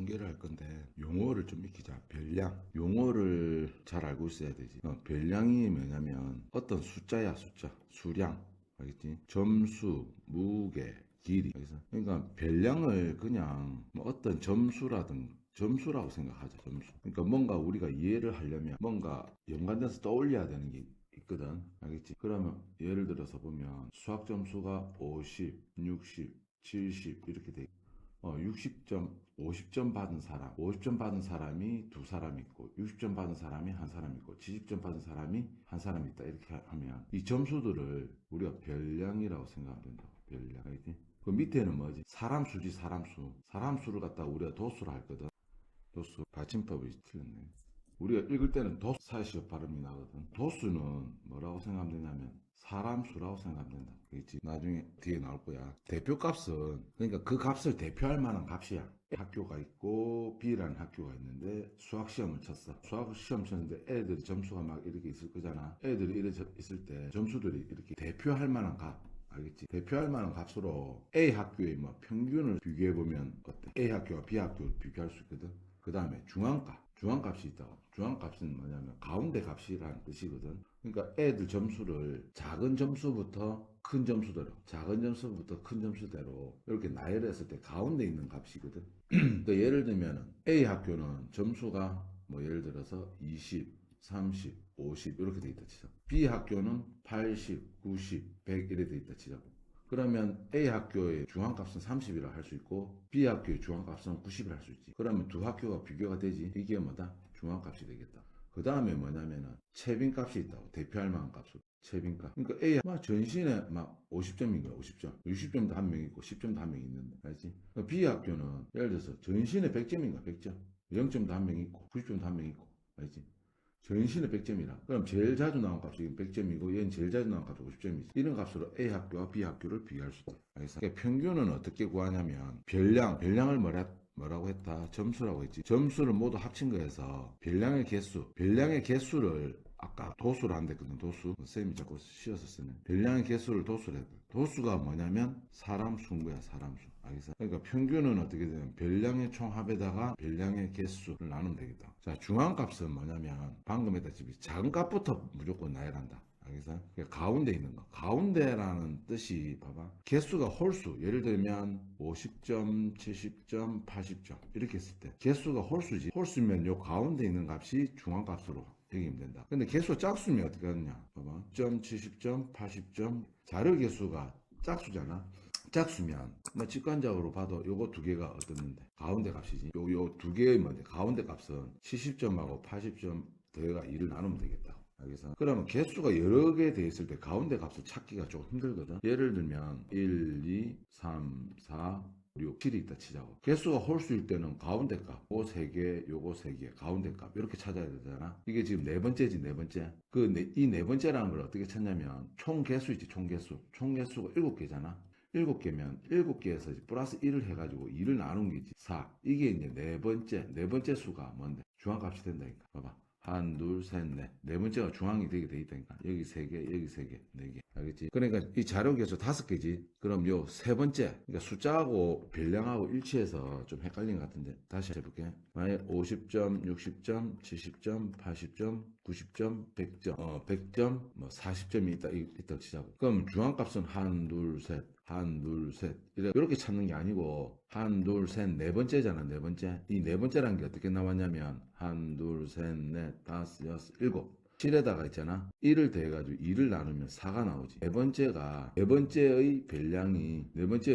통계를 할 건데 용어를 좀 익히자. 별량. 용어를 잘 알고 있어야 되지. 별량이 뭐냐면 어떤 숫자야, 숫자. 수량. 알겠지? 점수, 무게, 길이. 알겠어? 그러니까 별량을 그냥 뭐 어떤 점수라고 생각하자. 점수. 그러니까 뭔가 우리가 이해를 하려면 뭔가 연관돼서 떠올려야 되는 게 있거든. 알겠지? 그러면 예를 들어서 보면 수학 점수가 50, 60, 70 이렇게 돼. 60점, 50점 받은 사람, 50점 받은 사람이 두 사람 있고, 60점 받은 사람이 한 사람 있고, 70점 받은 사람이 한 사람 있다. 이렇게 하면 이 점수들을 우리가 별량이라고 생각하면 된다고. 별량. 알겠지? 그 밑에는 뭐지? 사람 수지, 사람 수. 사람 수를 갖다 우리가 도수로 할 거든. 도수. 받침법이 틀렸네. 우리가 읽을 때는 도사시어 발음이 나거든. 도수는 뭐라고 생각하면 되냐면 사람 수라고 생각하면 된다. 그렇지? 나중에 뒤에 나올 거야. 대표값은 그러니까 그 값을 대표할 만한 값이야. 학교가 있고 B라는 학교가 있는데 수학 시험을 쳤어. 수학 시험 쳤는데 애들이 점수가 막 이렇게 있을 거잖아. 애들이 이렇게 있을 때 점수들이 이렇게 대표할 만한 값. 알겠지? 대표할 만한 값으로 A 학교의 뭐 평균을 비교해보면 어때? A 학교와 B 학교를 비교할 수 있거든. 그 다음에 중앙값. 중앙값이 있다고. 중앙값은 뭐냐면 가운데 값이라는 뜻이거든. 그러니까 애들 점수를 작은 점수부터 큰 점수대로, 작은 점수부터 큰 점수대로 이렇게 나열했을 때 가운데 있는 값이거든. 또 예를 들면 A 학교는 점수가 뭐 예를 들어서 20, 30, 50 이렇게 돼 있다 치자. B 학교는 80, 90, 100 이렇게 돼 있다 치자. 그러면 A 학교의 중앙값은 30이라 할 수 있고 B 학교의 중앙값은 90이라 할 수 있지. 그러면 두 학교가 비교가 되지. 이게 뭐다? 중앙값이 되겠다. 그 다음에 뭐냐면은 채빈값이 있다고. 대표할 만한 값으로. 채빈값. 그러니까 A 막 전신에 막 50점인 거야. 50점. 60점도 한 명 있고 10점도 한 명 있는데. 알지? B 학교는 예를 들어서 전신에 100점인 거야. 100점. 0점도 한 명 있고 90점도 한 명 있고. 알지? 전신에 100점이라. 그럼 제일 자주 나온 값이 100점이고 얘는 제일 자주 나온 값이 50점이지. 이런 값으로 A 학교와 B 학교를 비교할 수 있다. 알겠어? 그러니까 평균은 어떻게 구하냐면 별량을 뭐라고 했다? 점수라고 했지. 점수를 모두 합친 거에서 별량의 개수를 아까 도수를 안 됐거든. 도수. 쌤이 자꾸 씌어서 쓰네. 별량의 개수를 도수를 했다. 도수가 뭐냐면 사람 수인 거야. 사람 수. 알겠어? 그러니까 평균은 어떻게 되냐면 별량의 총합에다가 별량의 개수를 나누면 되겠다. 자, 중앙값은 뭐냐면 방금 했다시피 작은 값부터 무조건 나열한다. 알겠어? 그러니까 가운데 있는 거. 가운데라는 뜻이 봐봐. 개수가 홀수. 예를 들면 50점, 70점, 80점 이렇게 했을 때 개수가 홀수지. 홀수면 요 가운데 있는 값이 중앙값으로 여기면 된다. 근데 개수가 짝수면 어떻게 하느냐? 봐봐. 60점, 70점, 80점. 자료 개수가 짝수잖아. 짝수면 뭐 직관적으로 봐도 요거 두 개가 어떻는데 가운데 값이지. 요 두 개의 뭔데 가운데 값은 70점하고 80점 더해가 2를 나누면 되겠다. 알겠어? 그러면 개수가 여러 개 돼 있을 때 가운데 값을 찾기가 조금 힘들거든. 예를 들면 1, 2, 3, 4, 6, 7이 있다 치자고. 개수가 홀수일 때는 가운데 값, 요거 3개, 요거 3개, 가운데 값 이렇게 찾아야 되잖아. 이게 지금 네 번째지, 네 번째. 이 네 번째라는 걸 어떻게 찾냐면 총 개수 있지, 총 개수. 총 개수가 7개잖아. 7개면 7개에서 플러스 1을 해가지고 2를 나눈 게지. 4. 이게 이제 네 번째 수가 뭔데? 중앙값이 된다니까. 봐봐. 한, 둘, 셋, 넷. 네 번째가 중앙이 되게 돼 있다니까. 여기 3개, 여기 3개, 4개. 알겠지? 그러니까 이 자료 개수 5개지. 그럼 요 세 번째. 그러니까 숫자하고 별량하고 일치해서 좀 헷갈린 것 같은데. 다시 해볼게. 만약에 50점, 60점, 70점, 80점, 90점, 100점, 100점, 뭐 40점이 있다고 치자고. 그럼 중앙값은 한, 둘, 셋. 한, 둘, 셋. 이렇게 찾는 게 아니고, 한, 둘, 셋, 네 번째잖아, 네 번째. 이 네 번째라는 게 어떻게 나왔냐면, 한, 둘, 셋, 넷, 다섯, 여섯, 일곱. 7에다가 있잖아. 1을 더해가지고 2를 나누면 4가 나오지. 네 번째의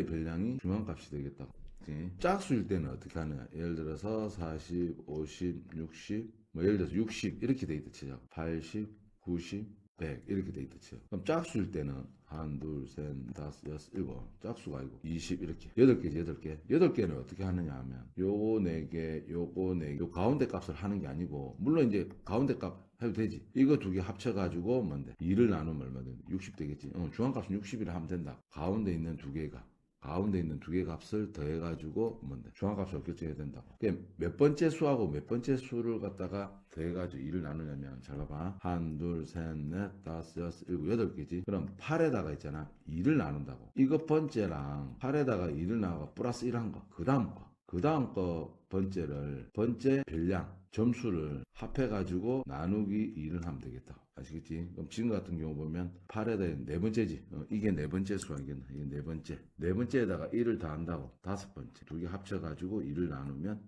별량이 중앙값이 되겠다고. 그치? 짝수일 때는 어떻게 하냐. 예를 들어서 40, 50, 60, 뭐 예를 들어서 60 이렇게 돼 있다 치자. 80, 90, 100 이렇게 돼 있다 치죠. 그럼 짝수일 때는 한, 둘, 셋, 다섯, 여섯, 일곱. 짝수가 아니고 20 이렇게. 8개지, 8개. 8개는 어떻게 하느냐 하면 요거 4개, 요거 4개. 요 가운데 값을 하는 게 아니고 물론 이제 가운데 값 해도 되지. 이거 두 개 합쳐가지고 뭔데? 2를 나누면 얼마든 60 되겠지. 중앙값은 60이라 하면 된다. 가운데 있는 두 개가. 가운데 있는 두 개의 값을 더해가지고 뭔데 중앙값을 결정해야 된다고. 몇 번째 수하고 몇 번째 수를 갖다가 더해가지고 2를 나누냐면 잘 봐봐. 한, 둘, 셋, 넷, 다섯, 여섯, 일곱, 8개지. 그럼 8에다가 있잖아. 2를 나눈다고. 이거 번째랑 8에다가 2를 나누고 플러스 1 한 거. 그 다음 거. 그 다음 거 번째를 번째 별량 점수를 합해가지고 나누기 2를 하면 되겠다. 아시겠지? 그럼 지금 같은 경우 보면 8에 대해 네 번째지. 이게 네 번째 수학이겠나? 이게 네 번째. 네 번째에다가 1을 더한다고 다섯 번째. 두 개 합쳐가지고 2를 나누면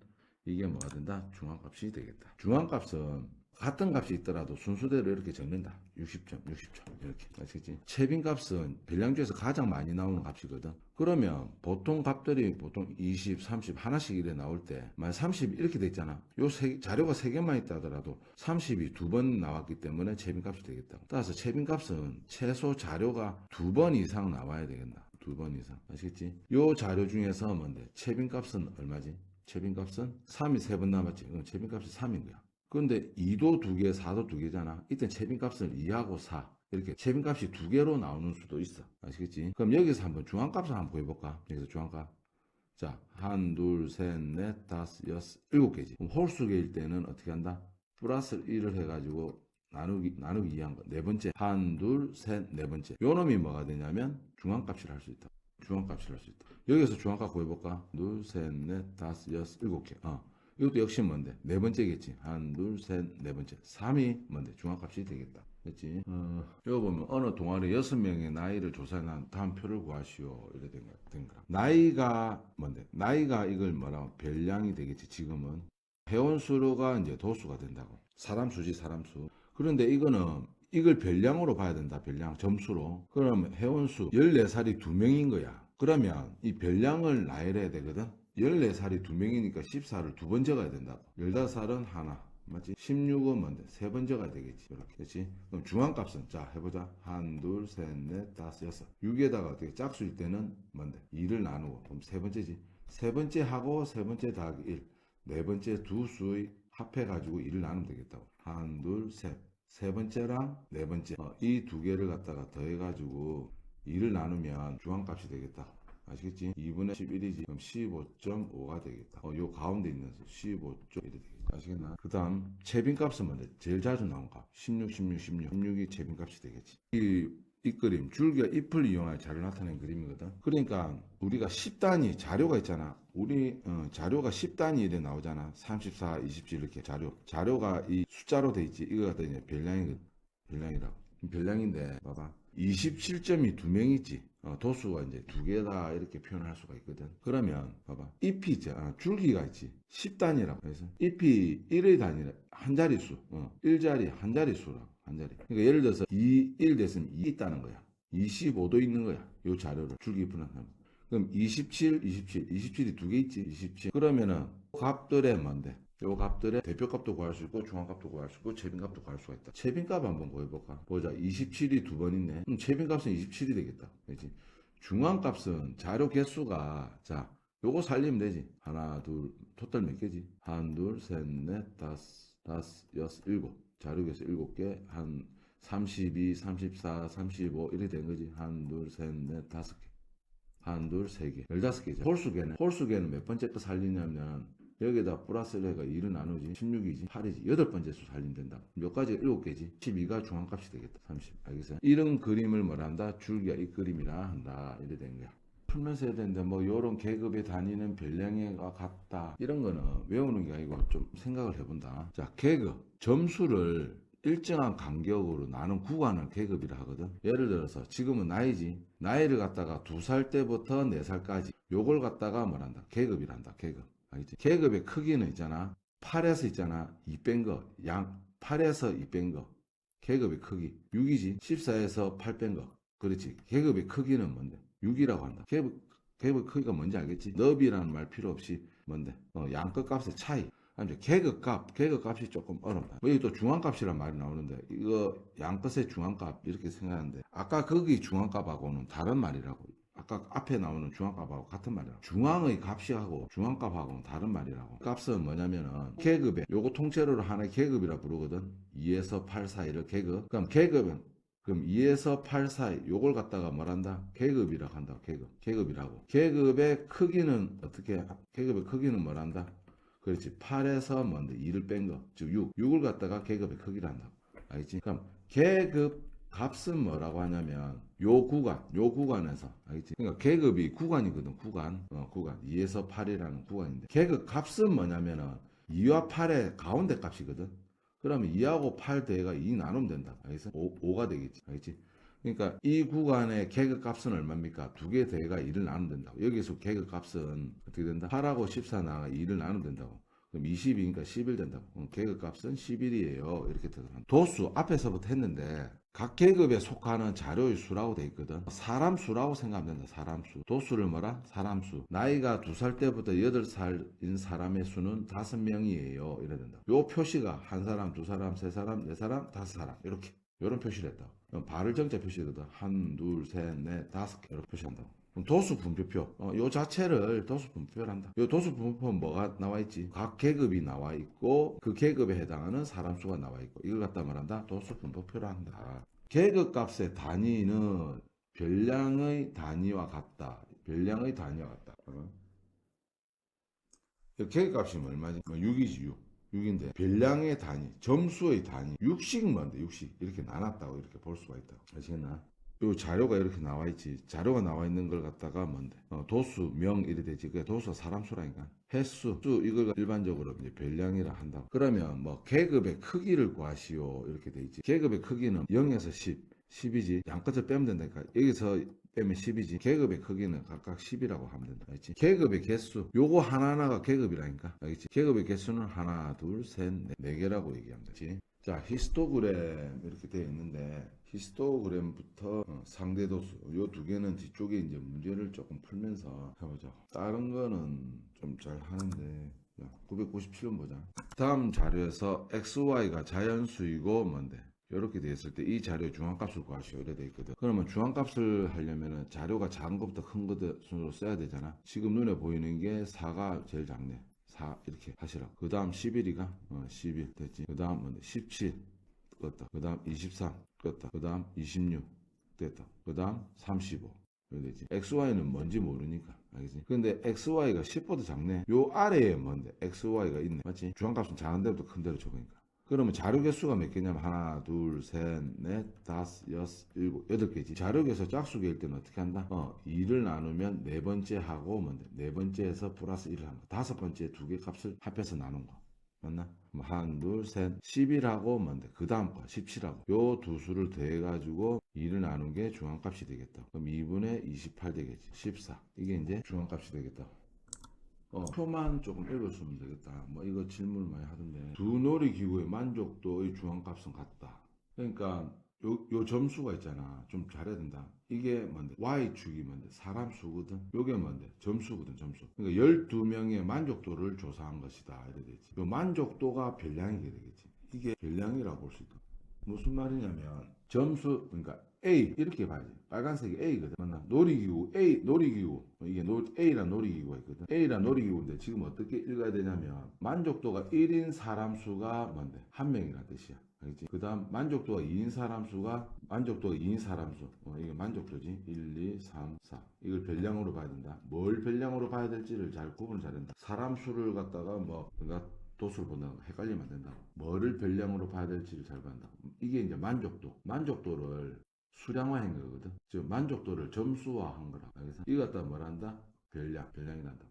이게 뭐가 된다? 중앙값이 되겠다. 중앙값은 같은 값이 있더라도 순서대로 이렇게 적는다. 60점, 60점 이렇게. 아시겠지? 최빈값은 별량 중에서 가장 많이 나오는 값이거든. 그러면 보통 값들이 보통 20, 30 하나씩 이래 나올 때 만약 30 이렇게 돼 있잖아. 자료가 3개만 있다 하더라도 30이 2번 나왔기 때문에 최빈값이 되겠다. 따라서 최빈값은 최소 자료가 2번 이상 나와야 되겠다. 2번 이상. 아시겠지? 요 자료 중에서 뭔데? 최빈값은 얼마지? 최빈값은 3이 3번 남았지. 그럼 최빈값이 3인 거야. 그런데 2도 2개, 4도 2개잖아. 이때 최빈값은 2하고 4. 이렇게 최빈값이 2개로 나오는 수도 있어. 아시겠지? 그럼 여기서 한번 중앙값을 한번 구해볼까? 여기서 중앙값. 자, 1, 2, 3, 4, 5, 6, 7개지. 그럼 홀수계일 때는 어떻게 한다? 플러스 1을 해가지고 나누기 2한 거. 네 번째. 1, 2, 3, 네 번째. 요 놈이 뭐가 되냐면 중앙값이라 할 수 있다. 중앙값이라 할 수 있다. 여기서 중앙값 구해볼까? 2, 3, 4, 5, 6, 7개. 이것도 역시 뭔데? 네 번째겠지. 1, 2, 3, 네 번째. 3이 뭔데? 중앙값이 되겠다. 그렇지? 이거 보면 어느 동아리 6명의 나이를 조사한 다음 표를 구하시오. 이래 된 거야. 나이가 뭔데? 나이가 이걸 뭐라고? 별량이 되겠지. 지금은. 회원수가 이제 도수가 된다고. 사람수지, 사람수. 그런데 이거는 이걸 별량으로 봐야 된다. 별량. 점수로. 그러면 회원수 14살이 2명인 거야. 그러면 이 별량을 나열해야 해야 되거든. 14살이 2명이니까 14를 2번 적어야 된다고. 15살은 하나. 맞지? 16은 뭔데? 3번 적어야 되겠지. 이렇게. 그렇지? 그럼 중앙값은, 자, 해보자. 1, 2, 3, 4, 5, 6. 6에다가 어떻게 짝수일 때는 뭔데? 2를 나누고. 그럼 세 번째지. 세 번째 하고 세 번째 더하기 1. 네 번째 두 수의 합해가지고 2를 나누면 되겠다고. 1, 2, 셋. 세 번째랑 네 번째. 이 두 개를 갖다가 더해가지고 2를 나누면 중앙값이 되겠다. 아시겠지? 2분의 11이지. 그럼 15.5가 되겠다. 요 가운데 있는 수 15.1이 되겠다. 아시겠나? 그 다음 최빈값은 뭔데? 제일 자주 나온 값. 16, 16, 16. 16이 최빈값이 되겠지. 이 그림, 줄기와 잎을 이용하여 자료를 나타낸 그림이거든. 그러니까 우리가 10단위 자료가 있잖아. 우리 자료가 10단위 이래 나오잖아. 34, 27 이렇게 자료가 이 숫자로 돼 있지. 이거 갖다 이제 별량이라고. 별량인데 봐봐. 27점이 2명 있지. 도수가 이제 2개다 이렇게 표현할 수가 있거든. 그러면 봐봐. 잎이 있지. 줄기가 있지. 10단위라고 해서 잎이 1의 단위라 한 자릿수. 1자리 한 자릿수라고. 한 자리. 그러니까 예를 들어서 1 됐으면 2 있다는 거야. 25도 있는 거야. 요 자료를 줄기 분할하면. 그럼 27, 27이 2개 있지. 27. 그러면은 값들의 뭔데? 요 값들의 대표값도 구할 수 있고 중앙값도 구할 수 있고 최빈값도 구할 수가 있다. 최빈값 한번 구해볼까? 보자. 27이 2번 있네. 그럼 최빈값은 27이 되겠다. 그렇지? 중앙값은 자료 개수가 자 요거 살리면 되지. 하나, 둘, 토탈 몇 개지? 1, 2, 3, 4, 5, 6, 7. 자료 개수 7개. 한 32, 34, 35 이렇게 된 거지. 1, 2, 3, 4, 5개. 1, 2, 3개. 15개죠. 홀수계는 몇 번째 거 살리냐면 여기다 플러스를 해가 2를 나누지 16이지 8이지 8번째 수 살리면 된다. 몇 가지 7개지 12가 중앙값이 되겠다. 30 알겠어요? 이런 그림을 뭐라 한다? 줄기가 이 그림이라 한다. 이래 된 거야. 풀면서 해야 되는데 뭐 요런 계급에 다니는 별량애가 같다 이런 거는 외우는 게 아니고 좀 생각을 해본다. 자, 계급 점수를 일정한 간격으로 나눈 구간을 계급이라 하거든. 예를 들어서 지금은 나이지. 나이를 갖다가 2살 때부터 4살까지 요걸 갖다가 뭐란다? 계급이란다. 계급. 알겠지? 계급의 크기는 있잖아. 8에서 있잖아. 2 뺀 거. 8에서 2 뺀 거. 계급의 크기. 6이지. 14에서 8 뺀 거. 그렇지. 계급의 크기는 뭔데? 6이라고 한다. 계급의 크기가 뭔지 알겠지? 너비라는 말 필요 없이 뭔데? 양끝 값의 차이. 계급값이 조금 어렵다. 여기 또 중앙값이란 말이 나오는데, 이거 양끝의 중앙값, 이렇게 생각하는데, 아까 거기 중앙값하고는 다른 말이라고. 아까 앞에 나오는 중앙값하고 같은 말이라고. 중앙의 값이하고 중앙값하고는 다른 말이라고. 값은 뭐냐면은, 계급에, 요거 통째로를 하나의 계급이라 부르거든. 2에서 8 사이를 계급. 그럼 계급은, 그럼 2에서 8 사이, 요걸 갖다가 뭐란다? 계급이라고 한다. 계급이라고. 계급의 크기는 어떻게, 계급의 크기는 뭐란다? 그렇지. 8에서 뭔데? 2를 뺀 거. 즉 6. 6을 갖다가 계급의 크기를 한다. 알겠지? 그럼 계급 값은 뭐라고 하냐면 요 구간에서 알겠지? 그러니까 계급이 구간이거든. 구간 2에서 8이라는 구간인데 계급 값은 뭐냐면은 2와 8의 가운데 값이거든. 그러면 2하고 8 대가 2 나누면 된다. 알겠어? 5가 되겠지. 알겠지? 그러니까 이 구간의 계급 값은 얼마입니까? 두 개 대가 2를 나누면 된다고. 여기서 계급 값은 어떻게 된다? 8하고 14 나가 2를 나누면 된다고. 그럼 20이니까 11 된다고. 그럼 계급 값은 11이에요. 이렇게 들어간다. 도수 앞에서부터 했는데 각 계급에 속하는 자료의 수라고 돼 있거든. 사람 수라고 생각하면 된다. 사람 수. 도수를 뭐라? 사람 수. 나이가 2살 때부터 8살인 사람의 수는 5명이에요. 이래 된다. 요 표시가 한 사람, 두 사람, 세 사람, 네 사람, 다섯 사람 이렇게 요런 표시를 했다. 발을 정자 표시거든. 한, 둘, 셋, 넷, 다섯 개 이렇게 표시한다고. 그럼 도수 분표표. 요 자체를 도수 분표를 한다. 요 도수 분표는 뭐가 나와 있지? 각 계급이 나와 있고 그 계급에 해당하는 사람 수가 나와 있고 이걸 갖다 말한다. 도수 분표표를 한다. 계급 값의 단위는 별량의 단위와 같다. 별량의 단위와 같다. 계급 값이 얼마지? 6이지 6. 6인데 별량의 단위, 점수의 단위, 육식 뭔데 육식 이렇게 나눴다고 이렇게 볼 수가 있다. 아시겠나? 요 자료가 이렇게 나와 있지. 자료가 나와 있는 걸 갖다가 뭔데? 도수, 명 이래 되지. 그 도수가 사람 수라니까. 횟수, 수 이걸 일반적으로 이제 별량이라 한다고. 그러면 뭐 계급의 크기를 구하시오 이렇게 돼 있지. 계급의 크기는 0에서 10이지. 양끝을 빼면 된다니까. 여기서 빼면 10이지. 계급의 크기는 각각 10이라고 하면 된다. 알겠지? 계급의 개수. 요거 하나하나가 계급이라니까. 알겠지? 계급의 개수는 하나, 둘, 셋, 네 개라고 얘기하면 되지. 자, 히스토그램 이렇게 되어 있는데 히스토그램부터 상대도수 요 두 개는 뒤쪽에 이제 문제를 조금 풀면서 해보자. 다른 거는 좀 잘 하는데 997번 보자. 다음 자료에서 XY가 자연수이고 뭔데? 이렇게 되어 있을 때 이 자료의 중앙값을 구하시오 이래 돼 있거든. 그러면 중앙값을 하려면은 자료가 작은 것부터 큰 것 순으로 써야 되잖아. 지금 눈에 보이는 게 4가 제일 작네. 4 이렇게 하시라고. 그 다음 11이가 11 됐지. 그 다음 뭔데 17 껐다. 그 다음 23 껐다. 그 다음 26 됐다. 그 다음 35 이렇게 되지. XY는 뭔지 모르니까 알겠지. 근데 XY가 10보다 작네. 요 아래에 뭔데 XY가 있네. 맞지? 중앙값은 작은 데부터 큰 데로 적으니까. 그러면 자료 개수가 몇 개냐면 하나, 둘, 셋, 넷, 다섯, 여섯, 일곱, 여덟 개지. 자료 개수 짝수개일 때는 어떻게 한다? 2를 나누면 네 번째 하고 뭔데? 네 번째에서 플러스 1을 하는 거. 다섯 번째 두 개 값을 합해서 나눈 거. 맞나? 한, 둘, 셋, 10이라고 뭔데? 그 다음 거 17하고 요 두 수를 더해가지고 2를 나눈 게 중앙값이 되겠다. 그럼 2분의 28 되겠지. 14. 이게 이제 중앙값이 되겠다. 표만 조금 읽어주면 되겠다. 뭐 이거 질문을 많이 하던데 두 놀이기구의 만족도의 중앙값은 같다. 그러니까 요 점수가 있잖아. 좀 잘해야 된다. 이게 뭔데? Y축이 뭔데? 사람 수거든. 요게 뭔데? 점수거든, 점수. 그러니까 12명의 만족도를 조사한 것이다. 이래 되지. 요 만족도가 별량이게 되겠지. 이게 별량이라고 볼 수 있다. 무슨 말이냐면 점수 그러니까 A 이렇게 봐야지. 빨간색이 A거든. 맞나? 놀이기구 A 놀이기구 이게 A란 놀이기구가 있거든. A란 놀이기구인데 지금 어떻게 읽어야 되냐면 만족도가 1인 사람 수가 뭔데? 한 명이라는 뜻이야. 알겠지? 그 다음 만족도가 2인 사람 수가 만족도가 2인 사람 수 이게 만족도지. 1, 2, 3, 4 이걸 별량으로 봐야 된다. 뭘 별량으로 봐야 될지를 잘 구분을 잘해야 된다. 사람 수를 갖다가 뭐 그러니까 도수를 본다고 헷갈리면 안 된다고. 뭐를 별량으로 봐야 될지를 잘 봐야 된다고. 이게 이제 만족도를 수량화한 거거든. 즉 만족도를 점수화한 거라. 그래서 이거 갖다 뭘 한다? 별량이란다.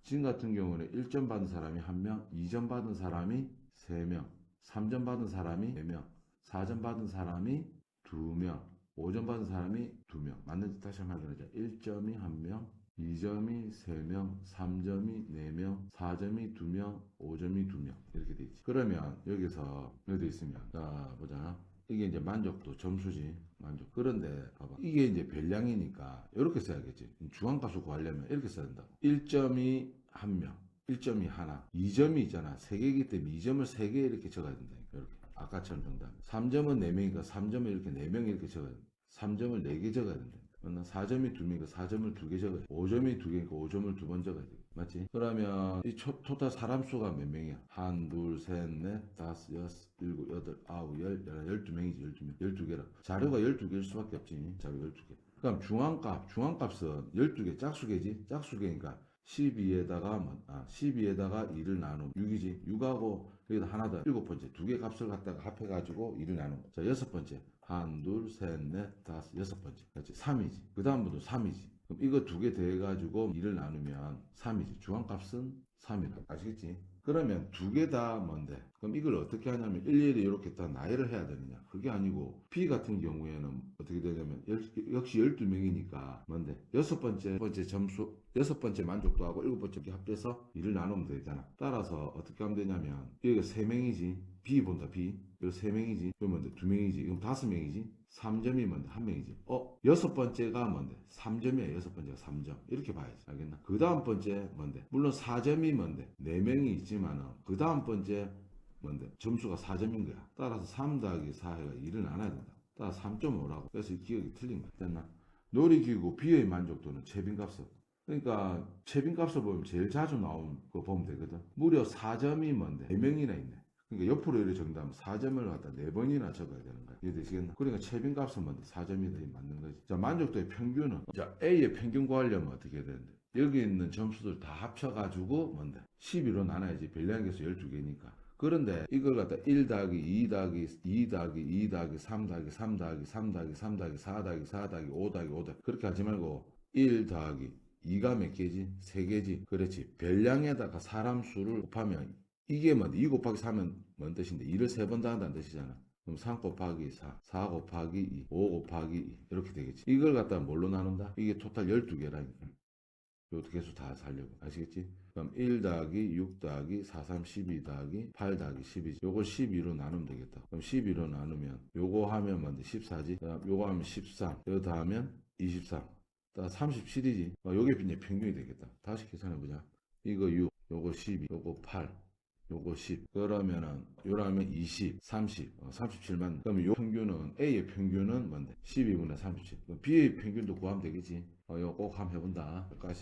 지금 같은 경우는 1점 받은 사람이 1명, 2점 받은 사람이 3명, 3점 받은 사람이 4명, 4점 받은 사람이 2명, 5점 받은 사람이 2명. 맞는지 다시 한번 말해보자. 1점이 1명, 2점이 3명, 3점이 4명, 4점이 2명, 5점이 2명 이렇게 돼 있지. 그러면 여기서 여기 있으면 자 보자. 이게 이제 만족도 점수지. 만족. 그런데 봐봐. 이게 이제 별량이니까 이렇게 써야겠지. 중앙값을 구하려면 이렇게 써야 된다. 1점이 1명, 1점이 하나, 2점이 있잖아. 3개이기 때문에 2점을 3개 이렇게 적어야 된다. 이렇게. 아까처럼 정답. 3점은 4명이니까 3점을 이렇게 4명 이렇게 적어야 된다. 3점을 4개 적어야 된다. 4점이 2명이니까 4점을 2개 적어야 돼. 5점이 2개니까 5점을 2번 적어야 돼. 맞지? 그러면 이 토탈 사람 수가 몇 명이야? 한, 둘, 셋, 넷, 다섯, 여섯, 일곱, 여덟, 아홉, 열, 12명이지. 12명. 12개라. 자료가 12개일 수밖에 없지. 자료 12개. 그럼 중앙값은 12개 짝수개지? 짝수개니까 12에다가 12에다가 2를 나누면 6이지. 6하고 여기다 하나 더 7번째 두 개 값을 갖다가 합해가지고 2를 나누는 거. 자, 6번째 1, 2, 3, 4, 5, 6번째. 그렇지. 3이지. 그 다음부터 3이지. 그럼 이거 두 개 더해가지고 2를 나누면 3이지. 주황값은 3이라. 아시겠지? 그러면 두 개 다 뭔데? 그럼 이걸 어떻게 하냐면 일일이 이렇게 다 나열을 해야 되느냐? 그게 아니고 B 같은 경우에는 어떻게 되냐면 역시 12명이니까 뭔데? 여섯 번째 점수, 여섯 번째 만족도하고 일곱 번째 합해서 2를 나누면 되잖아. 따라서 어떻게 하면 되냐면 여기가 3명이지. B 본다 B. 여기 3명이지. 그러면 뭔데? 2명이지. 그럼 5명이지. 3점이 뭔데? 1명이지. 여섯 번째가 뭔데? 3점이야. 여섯 번째가 3점. 이렇게 봐야지. 알겠나? 그 다음 번째 뭔데? 물론 4점이 뭔데? 4명이 있지만은 그 다음 번째 뭔데? 점수가 4점인 거야. 따라서 3 더하기 4가 2를 나눠야 된다. 따라서 3.5라고. 그래서 이 기억이 틀린 거야. 됐나? 놀이기구 B의 만족도는 채빈값을. 그러니까 채빈값을 보면 제일 자주 나온 거 보면 되거든. 무려 4점이 뭔데? 4명이나 있네. 그러니까 옆으로 이렇게 적는다면 4점을 갖다 4번이나 적어야 되는 거야. 이해되시겠나? 그러니까 채빈값은 뭔데? 4점이 더 맞는 거지. 자, 만족도의 평균은, 자, A의 평균 구하려면 어떻게 해야 되는데? 여기 있는 점수들 다 합쳐가지고 뭔데? 12로 나눠야지. 별량계수 12개니까. 그런데 이걸 갖다 1 더하기 2 더하기 2 더하기 2 더하기 3 더하기 3 더하기 3 더하기 3 더하기 4 더하기 4 더하기 5 더하기 5 더하기 그렇게 하지 말고 1 더하기 2가 몇 개지? 3개지. 그렇지. 별량에다가 사람 수를 곱하면 이게 뭔데? 2 곱하기 3은 뭔 뜻인데? 2를 3번 더한다는 뜻이잖아. 그럼 3 곱하기 4, 4 곱하기 2, 5 곱하기 2 이렇게 되겠지. 이걸 갖다가 뭘로 나눈다? 이게 토탈 12개라니까. 요 개수 다 살려고. 아시겠지? 그럼 1 더하기 6 더하기 4, 3, 12 더하기 8 더하기 12지. 요거 12로 나누면 되겠다. 그럼 12로 나누면 요거 하면 뭔데? 14지. 그다음 요거 하면 13. 여기 다 하면 23. 다 37이지. 요게 이제 평균이 되겠다. 다시 계산해보자. 이거 6, 요거 12, 요거 8. 요거 10. 그러면은 요라면 20, 30, 37만. 그러면 요 평균은 A의 평균은 뭔데? 12분의 37. 그럼 B의 평균도 구하면 되겠지. 요거 꼭 한번 해본다. 여기까지.